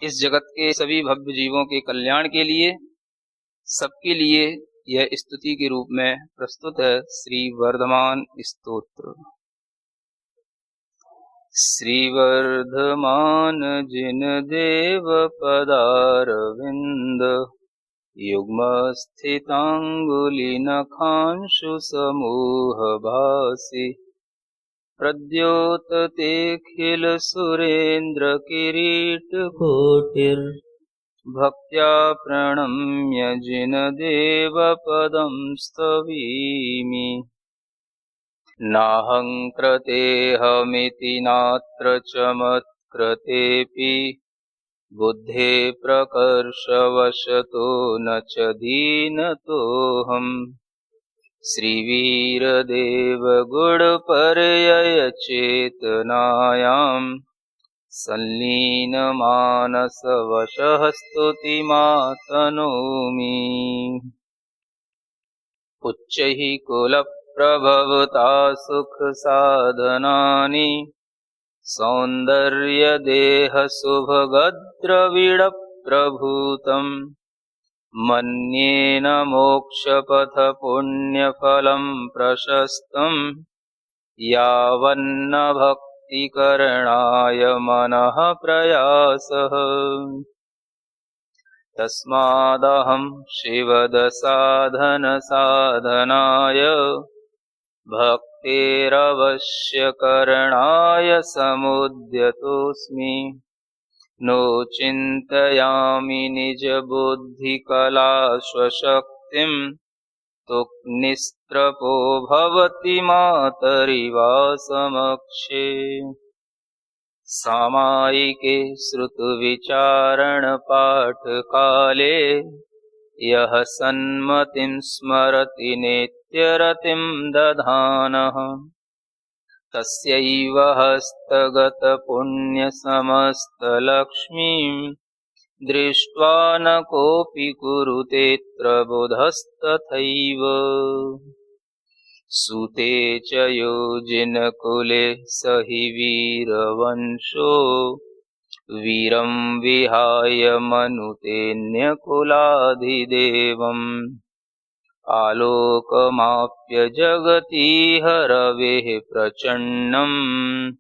इस जगत के सभी भव्य जीवों के कल्याण के लिए, सबके लिए यह स्तुति के रूप में प्रस्तुत है श्री वर्धमान स्तोत्र। श्री वर्धमान जिन देव पदारविंद, युग्म स्थितांगुली नखांशु समूह भासी, प्रद्योततेऽखिल सुरेन्द्र किरीट कोटिर, भक्त्या प्रणम्य जिन देव पदं स्तवीमि। नाहं कृतेऽहमिति नात्र च मत्कृतेऽपि, बुद्धे प्रकर्षवशतो न च दीनतोऽहम्। श्रीवीरदेव गुणपर्यय चेतनायां, संलीनमानसवशः स्तुतिमातनोमि। उच्चैः कुलप्रभवता सुखसाधनानि, सौन्दर्यदेहशुभगद्रविडप्रभूतम्, मन्येन मोक्षपथपुण्यफलं प्रशस्तं, यावन्न भक्तिकरणाय मनः प्रयासः। तस्मादहं शिवदसाधनसाधनाय, भक्तेरवश्यकरणाय समुद्यतोऽस्मि। नो चिन्तयामि निजबुद्धिकलाश्वशक्तिं, तुक्निस्त्रपो भवति मातरिवासमक्षे। सामायिके श्रुतविचारणपाठकाले, यः सन्मतिं स्मरति नित्यरतिं दधानः, तस्यैव हस्तगतपुण्यसमस्तलक्ष्मीं, दृष्ट्वा न कोऽपि कुरुतेऽत्र बुधस्तथैव। सूते च योजिनकुले स हि वीरवंशो, वीरं विहाय मनुतेऽन्यकुलाधिदेवम्। आलोकमाप्य जगतीह रवेः प्रचण्डम्,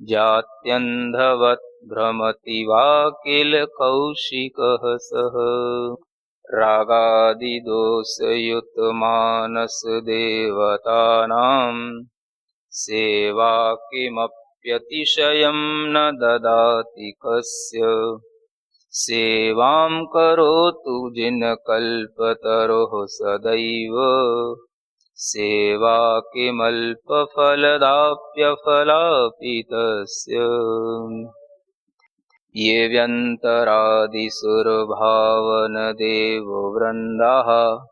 जात्यन्धवत् भ्रमति वा किल कौशिकः सः। रागादिदोषयुतमानसदेवतानां, सेवा किमप्यतिशयं न ददाति कस्य। सेवां करोतु जिनकल्पतरोः सदैव, सेवा किमल्पफलदाप्यफलापि तस्य। ये व्यन्तरादिसुरभावनदेववृन्दाः,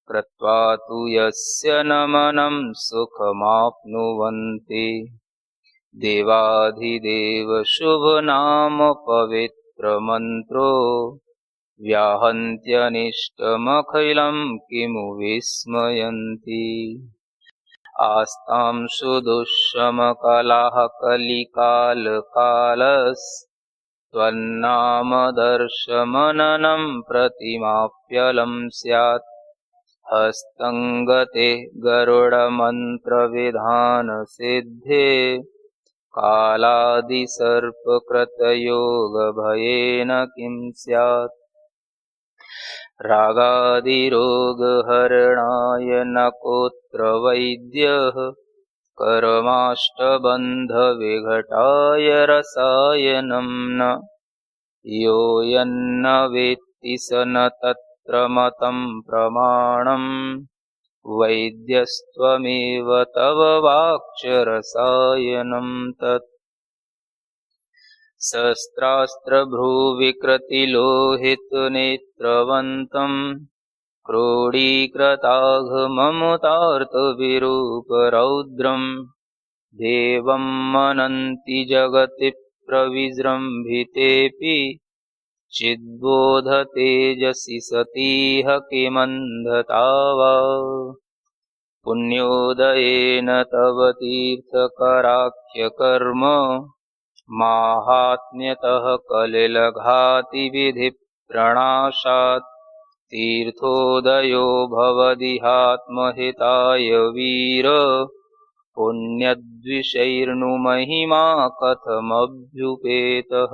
कृत्वा तु यस्य नमनं सुखमाप्नुवन्ति। देवाधिदेव शुभनाम पवित्रमन्त्रो, व्याहन्त्यनिष्टमखिलं किमु विस्मयन्ति। आस्तां सुदुःशमकलाः कलिकालकालस्त्वन्नामदर्शमननं प्रतिमाप्यलं स्यात्। हस्तं गते गरुडमन्त्रविधानसिद्धे, कालादिसर्पकृतयोगभयेन किं स्यात्। रागादिरोगहरणाय न कोऽत्र वैद्यः, कर्माष्टबन्धविघटाय रसायनं न। यो यन्न वेत्ति स न तत्र मतं प्रमाणम्, वैद्यस्त्वमेव तव वाक्च रसायनं तत्। शस्त्रास्त्रभ्रूविकृतिलोहितनेत्रवन्तं, क्रोडीकृताघममुतार्तविरूपरौद्रं, देवं मनन्ति जगति प्रविजृम्भितेऽपि, चिद्बोधतेजसि सतीह किमन्धता वा। पुण्योदयेन तव तीर्थकराख्यकर्म, माहात्म्यतः कलिलघाति विधि प्रणाशात् तीर्थोदयो भवदिहात्महिताय वीर पुण्यद्विषैर्नुमहिमा कथमभ्युपेतः।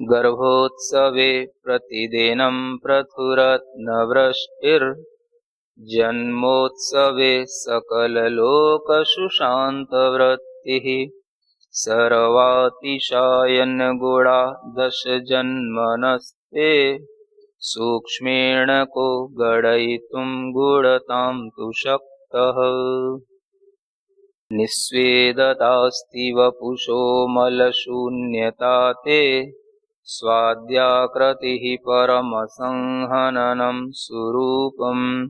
गर्भोत्सवे प्रतिदिनं प्रथुरत्नवृष्टिर्जन्मोत्सवे सकललोकसुशान्तवृत्तिः सर्वातिशायन गुणा दशजन्मनस्ते सूक्ष्मेण को गणयितुं गुणतां तु शक्तः। निःस्वेदतास्ति वपुषो मलशून्यता ते स्वाद्याकृतिः परमसंहननं सुरूपम्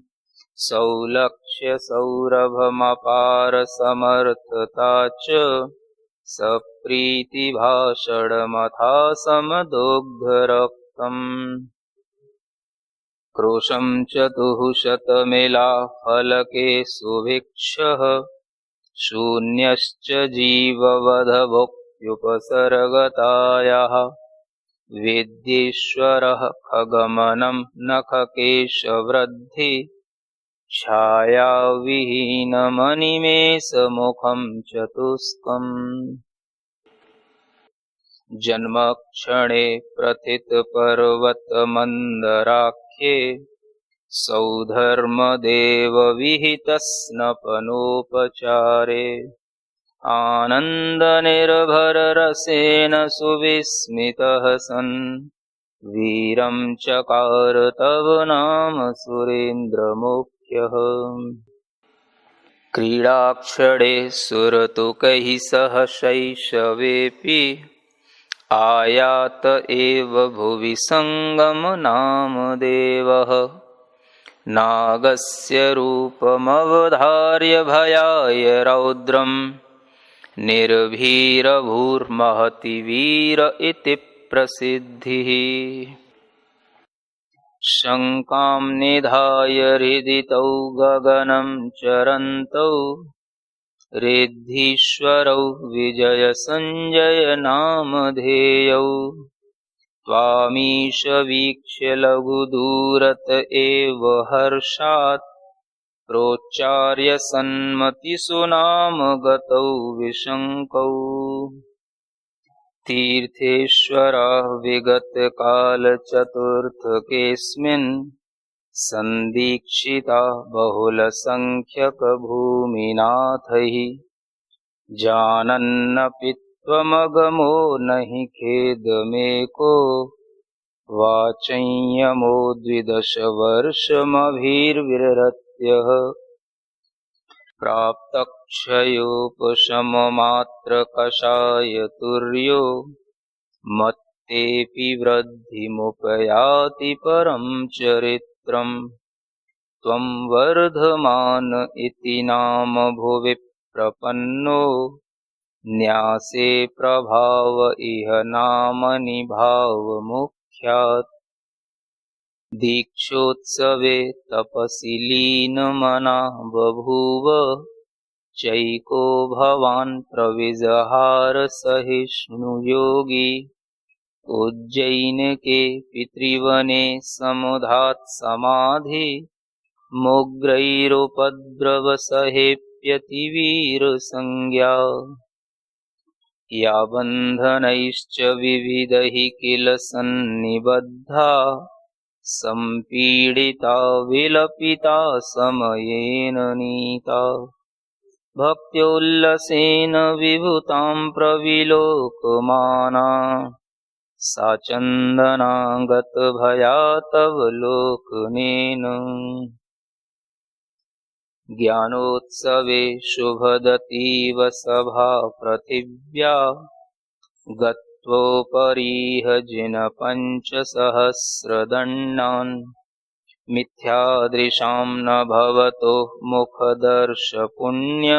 सौलक्ष्य सौरभमपार समर्थता च सप्रीतिभाषणमथा समदोग्धरक्तम्। क्रोशं चतुःशतमिलाफलके सुभिक्षः शून्यश्च जीववधभुक्त्युपसर्गतायाः वेद्येश्वरः खगमनं नखकेशवृद्धि छायाविहीनमनिमेषमुखं चतुष्कम्। जन्मक्षणे प्रथितपर्वतमन्दराख्ये सौधर्मदेवविहितस्नपनोपचारे आनन्दनिर्भररसेन सुविस्मितः सन् वीरं चकार तव नाम सुरेन्द्रमुख्यः। क्रीडाक्षणे सुरतुकैः सह शैशवेऽपि आयात एव भुवि सङ्गमनामदेवः नागस्य रूपमवधार्य भयाय रौद्रं निर्भीरभूर्महति वीर इति प्रसिद्धिः। शङ्कां निधाय हृदि तौ गगनं चरन्तौ रिद्धीश्वरौ विजयसञ्जय नामधेयौ त्वामीश वीक्ष्य लघुदूरत एव हर्षात् प्रोच्चार्य सन्मतिसुनामगतौ विशङ्कौ। तीर्थेश्वरः विगतकालचतुर्थकेऽस्मिन् सन्दीक्षिता बहुलसङ्ख्यकभूमिनाथैः जानन्नपि त्वमगमो नहि खेदमेको वाचंयमो द्विदशवर्षमभिर्विरत्यः। प्राप्तक्षयोपशममात्रकषायतुर्यो मत्तेऽपि वृद्धिमुपयाति परं चरित्रम्। त्वं वर्धमान इति नाम भुवि प्रपन्नो न्यासे प्रभाव इह नामनि भावमुख्यात्। दीक्षोत्सवे तपसि लीनमना बभूव चैको भवान् प्रविजहार सहिष्णुयोगी। उज्जयिनके पितृवने समुधात् समाधि मुग्रैरुपद्रवसहेप्यतिवीरसंज्ञा। या बन्धनैश्च विविधैः किल सन्निबद्धा सम्पीडिता विलपिता समयेन नीता। भक्त्योल्लसेन विभुतां प्रविलोकमाना सा चन्दना गतभया तव लोकनेन। ज्ञानोत्सवे शुभदतीव सभा पृथिव्या गत्वोपरिह जिनपञ्चसहस्रदण्डान्। मिथ्यादृशां न भवतो मुखदर्शपुण्य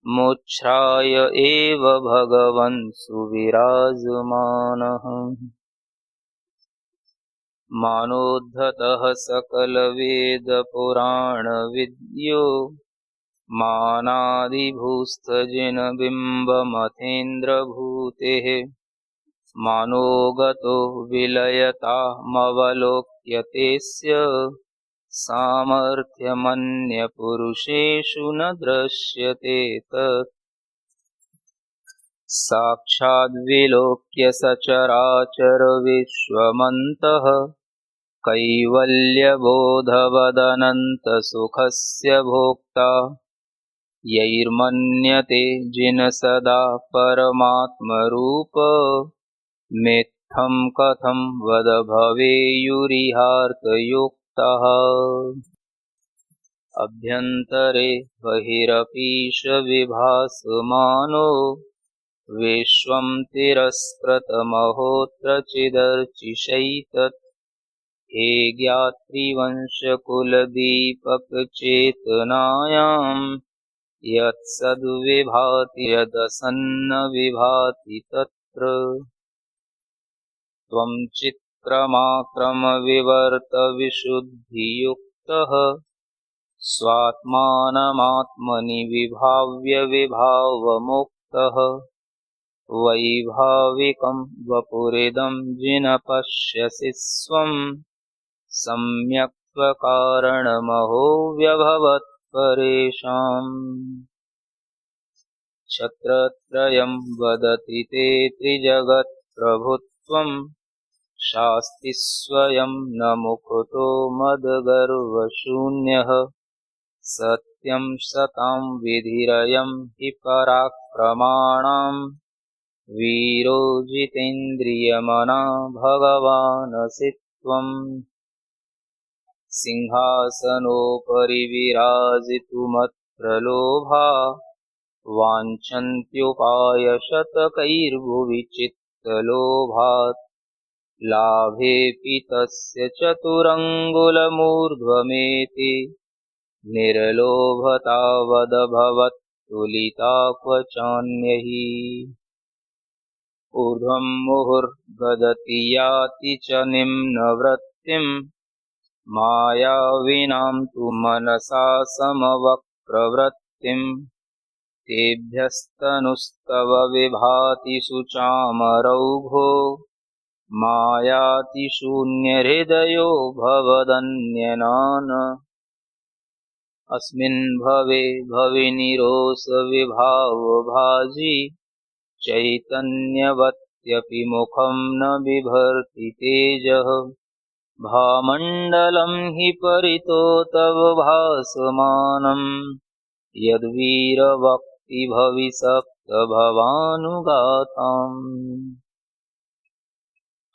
मुच्छ्राय एव भगवन् सुविराजमानः। मानोद्धतः सकलवेदपुराणविद्यो मानादिभूस्तजिनबिम्बमथेन्द्रभूतेः मानोगतो विलयतामवलोक्य तेस्य सामर्थ्यमन्यपुरुषेषु न दृश्यते तत्। साक्षाद्विलोक्य सचराचरविश्वमन्तः कैवल्यबोधवदनन्तसुखस्य भोक्ता यैर्मन्यते जिन सदा परमात्मरूप मेत्थं कथं वद भवेयुरिहार्तयुक्तः। अभ्यन्तरे बहिरपीश विभासमानो विश्वं तिरस्कृतमहोऽत्र चिदर्चिषैतत्। हे ज्ञात्रिवंशकुलदीपकचेतनायां यत्सद्विभाति यदसन्न विभाति तत्र। त्वं चित्रमाक्रमविवर्तविशुद्धियुक्तः स्वात्मानमात्मनि विभाव्य विभावमुक्तः। वैभाविकं वपुरिदं जिन पश्यसि स्वं सम्यक् स्वकारणमहो व्यभवत् परेषाम्। छत्रत्रयं वदति ते त्रिजगत्प्रभुत्वं शास्ति स्वयं न मुकुतो मदगर्वशून्यः। सत्यं सतां विधिरयं हि पराक्रमाणां वीरो जितेन्द्रियमना भगवानसि त्वम्। सिंहासनोपरि विराजितुमत्र लोभा वाञ्छन्त्युपायशतकैर्भुवि चित्तलोभात्। लाभेऽपि तस्य चतुरङ्गुलमूर्ध्वमेति निर्लोभतावदभवत्तुलिता क्व चान्यहि। ऊर्ध्वं मुहुर्गदति याति च निम्नवृत्तिं मायाविनां तु मनसा समवक्रवृत्तिं। तेभ्यस्तनुस्तव विभाति शुचामरौघो मायातिशून्यहृदयो भवदन्यनान्। अस्मिन् भवे भविनिरोषविभावभाजी चैतन्यवत्यपि मुखं न बिभर्ति तेजः। भामण्डलं हि परितो तव भासमानं यद्वीरवक्ति भविसप्तभवानुगाताम्।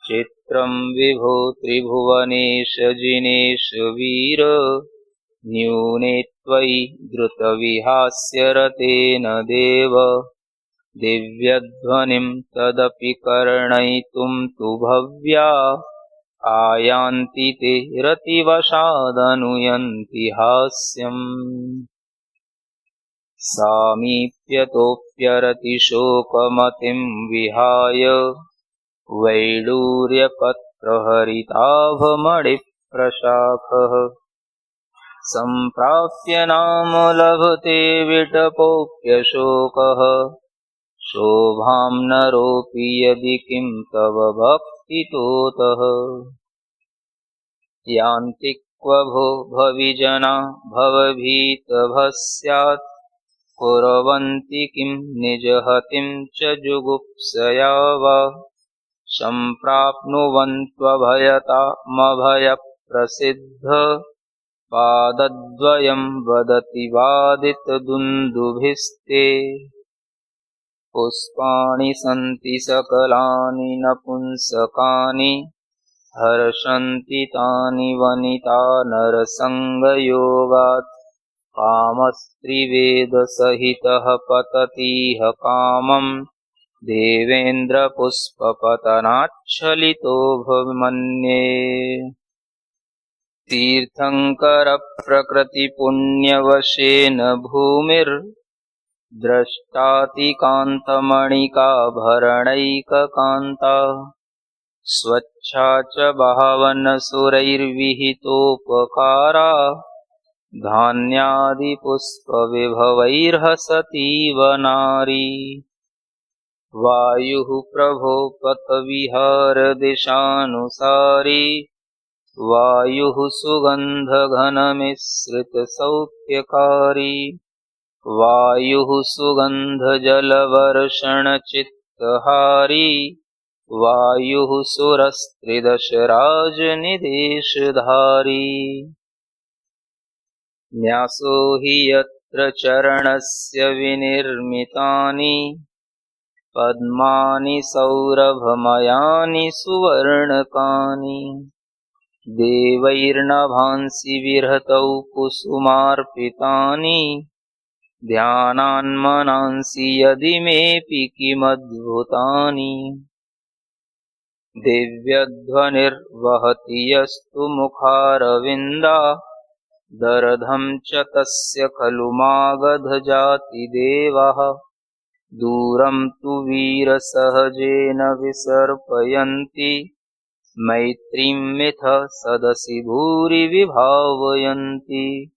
चित्रं विभो त्रिभुवनेश जिनेश वीर न्यूने त्वयि द्रुतविहास्यरतेन देव। दिव्यध्वनिं तदपि कर्णयितुं तु भव्या आयान्ति ते रतिवशादनुयन्ति हास्यम्। सामीप्यतोऽप्यरतिशोकमतिं विहाय वैडूर्यपत्रहरिताभमणिप्रशाखः। सम्प्राप्य नाम लभते विटपोऽप्यशोकः। शोभां नरोऽपि यदि किं तव भक्तितोतः। यान्ति क्व भो भविजना भवभीतभस्यात् कुर्वन्ति किं निजहतिं च जुगुप्सया वा। सम्प्राप्नुवन्त्वभयतामभयप्रसिद्ध पादद्वयं वदति वादितदुन्दुभिस्ते। पुष्पाणि सन्ति सकलानि नपुंसकानि हर्षन्ति तानि वनिता नरसंगयोगात्। कामस्त्रिवेदसहितः पततीह कामं देवेन्द्रपुष्पपतनाच्छलितो मन्ये। तीर्थङ्करप्रकृतिपुण्यवशेन भूमिर्द्रष्टातिकान्तमणिकाभरणैककान्ता। स्वच्छा च भावनसुरैर्विहितोपकारा धान्यादिपुष्पविभवैर्हसतीव नारी। वायुः प्रभो पथविहारदिशानुसारी। वायुः सुगन्धघनमिश्रितसौख्यकारी। वायुः सुगन्धजलवर्षणचित्तहारी। वायुः सुरस्त्रिदशराजनिदेशधारी। न्यासो हि यत्र चरणस्य विनिर्मितानि। पद्मानि सौरभमयानि सुवर्णकानि। देवैर्नभांसि विहृतौ कुसुमार्पितानि। ध्यानान्मनांसि यदि मेऽपि किमद्भुतानि। दिव्यध्वनिर्वहति यस्तु मुखारविन्दा। दर्धं च तस्य खलु मागधजातिदेवः। दूरं तु वीरसहजेन विसर्पयन्ति। मैत्रीं मिथ सदसि भूरि विभावयन्ति।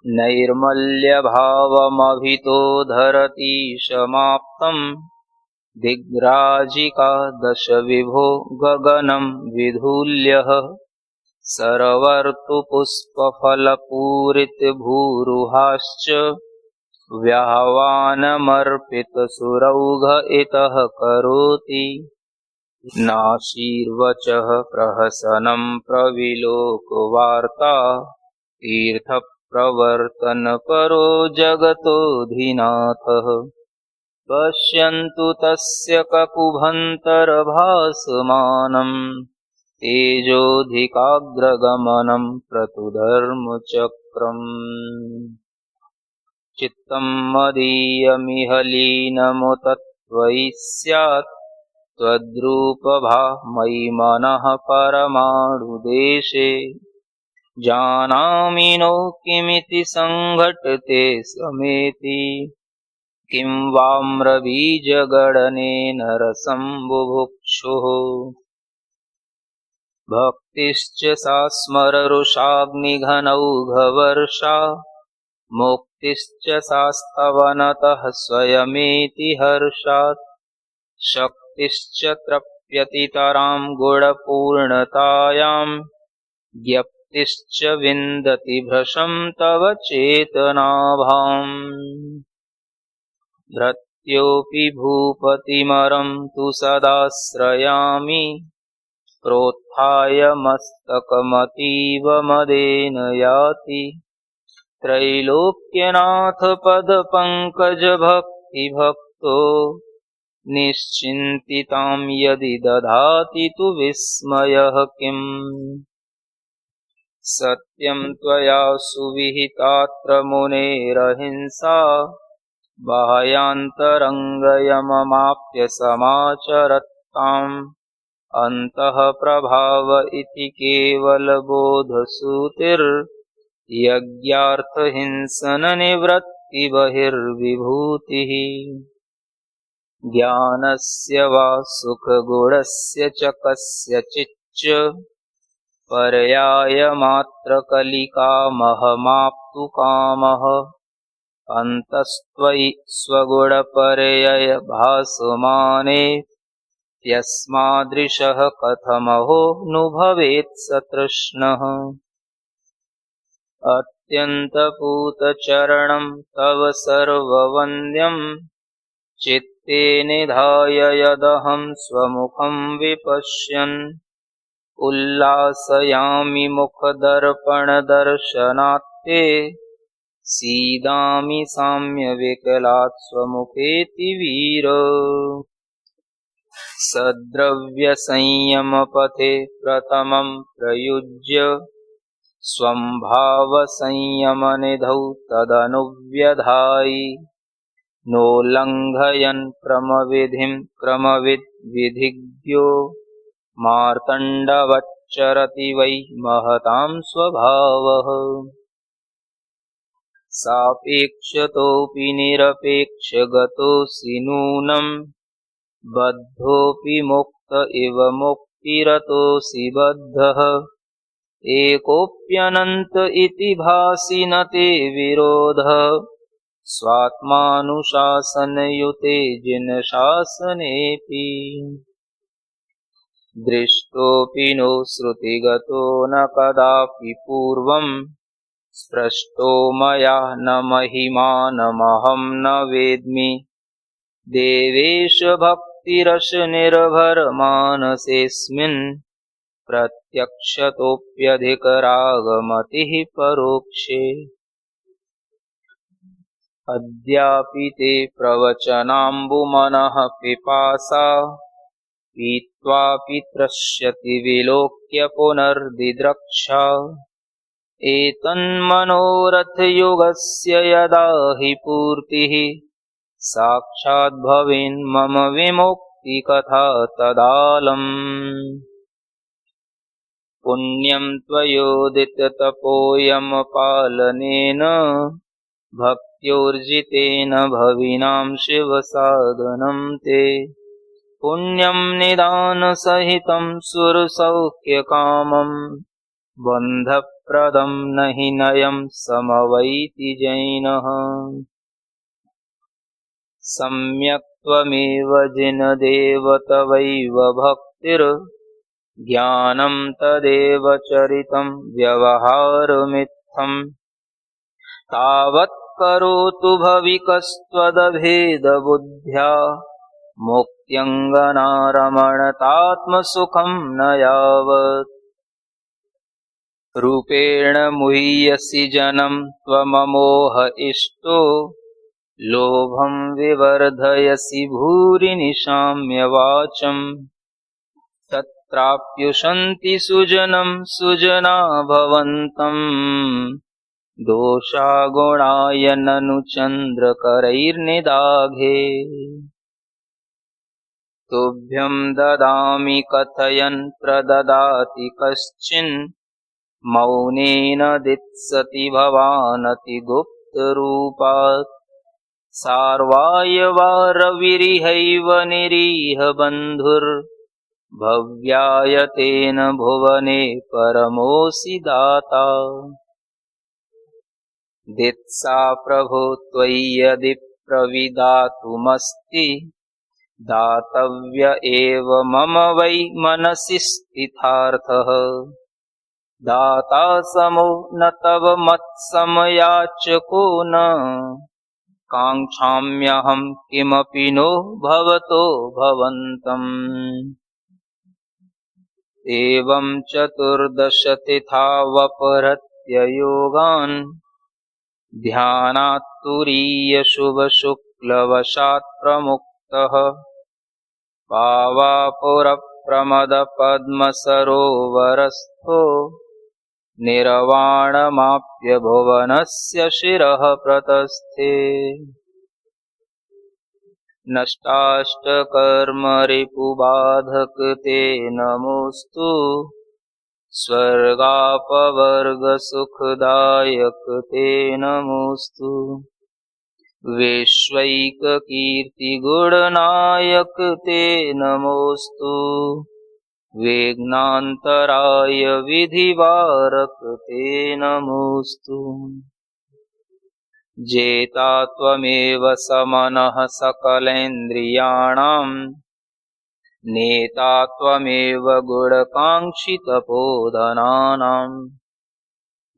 नैर्मल्यभावमभितो धरतीशमाप्तम्। दिग्राजिका दश विभो गगनं विधूल्यः। सरवर्तुपुष्पफलपूरितभूरुहाश्च। व्याहवानमर्पितसुरौघ इतः करोति। नाशीर्वचः प्रहसनं प्रविलोकवार्ता। तीर्थप्रवर्तनपरो जगतोऽधिनाथः। पश्यन्तु तस्य ककुभन्तरभासमानं। तेजोऽधिकाग्रगमनं क्रतुधर्मचक्रम्। चित्तं मदीयमिह लीनमुत त्वयि स्यात्। त्वद्रूपभामयि मनः परमाणुदेशे। जानामि नो किमिति संघटते समेति। किं वाम्रबीजगणनेन रसं बुभुक्षुः। भक्तिश्च सा स्मररुषाग्निघनौघवर्षा। मुक्तिश्च सास्तवनतः स्वयमेति हर्षात्। शक्तिश्च तृप्यतितरां गुणपूर्णतायां। ज्ञप्तिश्च विन्दति भृशं तव चेतनाभाम्। धृत्योऽपि भूपतिमरं तु सदाश्रयामि। प्रोत्थाय मस्तकमतीव मदेन याति। त्रैलोक्यनाथ पदपङ्कजभक्तिभक्तो। निश्चिन्तितां यदि दधाति तु विस्मयः किम्। सत्यं त्वया सुविहितात्र मुनेरहिंसा। बाह्यान्तरङ्गयममाप्य समाचरत्ताम्। अन्तः प्रभाव इति केवलबोधसूतिर्। यज्ञार्थहिंसननिवृत्तिबहिर्विभूतिः। ज्ञानस्य वा सुखगुणस्य च कस्यचिच्च। पर्यायमात्रकलिकामहमाप्तु कामः। अन्तस्त्वयि स्वगुणपर्ययभासमाने। यस्मादृशः कथमहो नु भवेत् स तृष्णः। अत्यन्तपूतचरणं तव सर्ववन्द्यं। चित्ते निधाय यदहं स्वमुखं विपश्यन्। उल्लासयामि मुखदर्पणदर्शनात्ते। सीदामि साम्यविकलात् स्वमुखेति वीर। सद्द्रव्यसंयमपथे प्रथमं प्रयुज्य। स्वं भावसंयमनिधौ तदनुव्यधायि। नोल्लङ्घयन् क्रमविधिं क्रमविद्विधिज्ञो। मार्तण्डवच्चरति वै महतां स्वभावः। सापेक्षतोऽपि निरपेक्षगतोऽसि नूनं। बद्धोऽपि मुक्त इव मुक्तिरतोऽसि बद्धः। एकोऽप्यनन्त इति भासि न ते विरोधः स्वात्मानुशासनयुते जिनशासनेऽपि दृष्टोऽपि नो श्रुतिगतो न कदापि पूर्वम् स्पृष्टो मया न महिमानमहं न वेद्मि देवेश भक्तिरसनिर्भरमानसेऽस्मिन् प्रत्यक्षतोऽप्यधिकरागमतिः परोक्षे अद्यापि ते प्रवचनाम्बुमनः पिपासा पीत्वापि त्रस्यति विलोक्य पुनर्दिद्रक्षा एतन्मनोरथयुगस्य यदा हि पूर्तिः साक्षाद्भवेन्मम विमुक्तिकथा तदालम् पुण्यं त्वयोदिततपोयमपालनेन भक्त्योर्जितेन भविनां शिवसाधनं ते पुण्यं निदानसहितं सुरसौख्यकामं बन्धप्रदं न हि नयं समवैति जैनः सम्यक् त्वमेव जिनदेव तवैव भक्तिर् ज्ञानं तदेव चरितं व्यवहारमित्थम् तावत् करोतु भविकस्त्वदभेदबुद्ध्या मुक्त्यङ्गनारमणतात्मसुखं न यावत् रूपेण मुह्यसि जनं त्वममोह इष्टो लोभं विवर्धयसि भूरि निशाम्य वाचम् तत्राप्युशन्ति सुजनं सुजना भवन्तम् दोषा गुणाय ननु चन्द्रकरैर्निदाघे तुभ्यं ददामि कथयन् प्रददाति कश्चिन् मौनेन दित्सति भवानतिगुप्तरूपात् सार्वायवारविरिहैव निरीह बन्धुर्भव्याय तेन भुवने परमोऽसि दाता दित्सा प्रभो त्वयि यदि प्रविदातुमस्ति दातव्य एव मम वै मनसि स्थितार्थः दाता समो न तव मत्समयाचको न काङ्क्षाम्यहं किमपि नो भवतो भवन्तम् एवं चतुर्दशतिथावपहृत्य योगान् ध्यानात् तुरीयशुभशुक्लवशात् प्रमुक्तः पावापुरप्रमदपद्मसरोवरस्थो निर्वाणमाप्य भुवनस्य शिरः प्रतस्थे नष्टाष्टकर्मरिपुबाधकृते नमोऽस्तु स्वर्गापवर्गसुखदायकते नमोऽस्तु विश्वैककीर्तिगुणनायकते नमोऽस्तु विघ्नान्तराय विधिवारकते नमोऽस्तु जेता त्वमेव समनः सकलेन्द्रियाणां नेता त्वमेव गुणकाङ्क्षितपोधनानां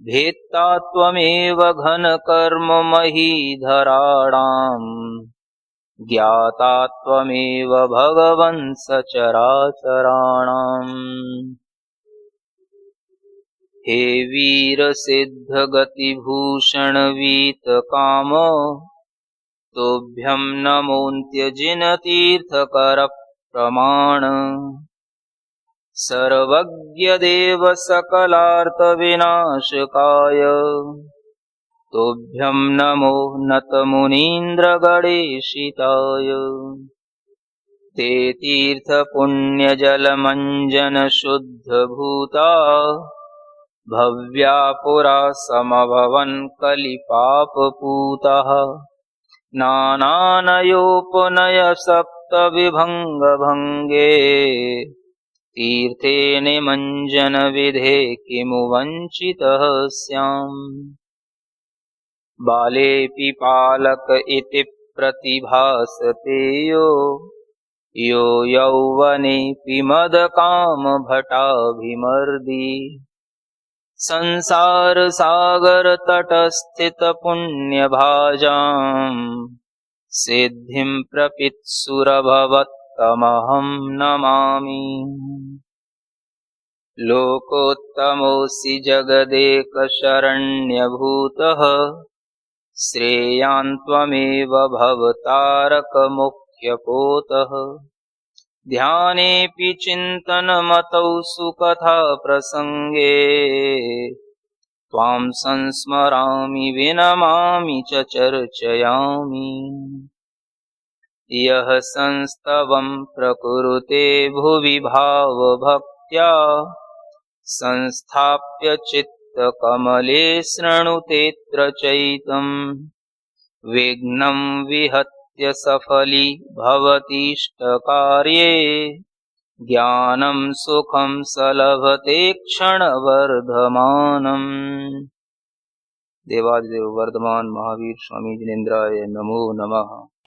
भेत्ता त्वमेव घनकर्ममहीधराणां ज्ञाता त्वमेव भगवन् सचराचराणाम् हे वीरसिद्धगतिभूषणवीतकामो तुभ्यं नमोऽन्त्यजिनतीर्थकरप्रमाण सर्वज्ञदेव सकलार्थविनाशकाय तुभ्यं नमो नतमुनीन्द्रगणेशिताय ते तीर्थपुण्यजलमञ्जनशुद्धभूता भव्या पुरा समभवन् कलिपापपूतः नानानयोपनय सप्तविभङ्गभङ्गे तीर्थे निमञ्जनविधे किमु वञ्चितः स्याम्। बालेऽपि पालक इति प्रतिभासते यो यौवनेऽपि मदकामभटाभिमर्दी। संसारसागरतटस्थितपुण्यभाजाम् सिद्धिं प्रपित्सुरभवत्तमहं नमामि। लोकोत्तमोऽसि जगदेकशरण्यभूतः श्रेयान् त्वमेव भवतारकमुख्यपोतः। ध्यानेऽपि चिन्तनमतौ सुकथा प्रसङ्गे त्वां संस्मरामि विनमामि च चर्चयामि। यः संस्तवं प्रकुरुते भुवि भावभक्त्या संस्थाप्य चित्तकमले शृणुतेऽत्र चैतम्। विघ्नं विहत्य सफली भवतीष्टकार्ये ज्ञानं सुखं सलभते क्षणवर्धमानम्। देवादिदेव वर्धमान महावीर स्वामी जिनेन्द्राय नमो नमः।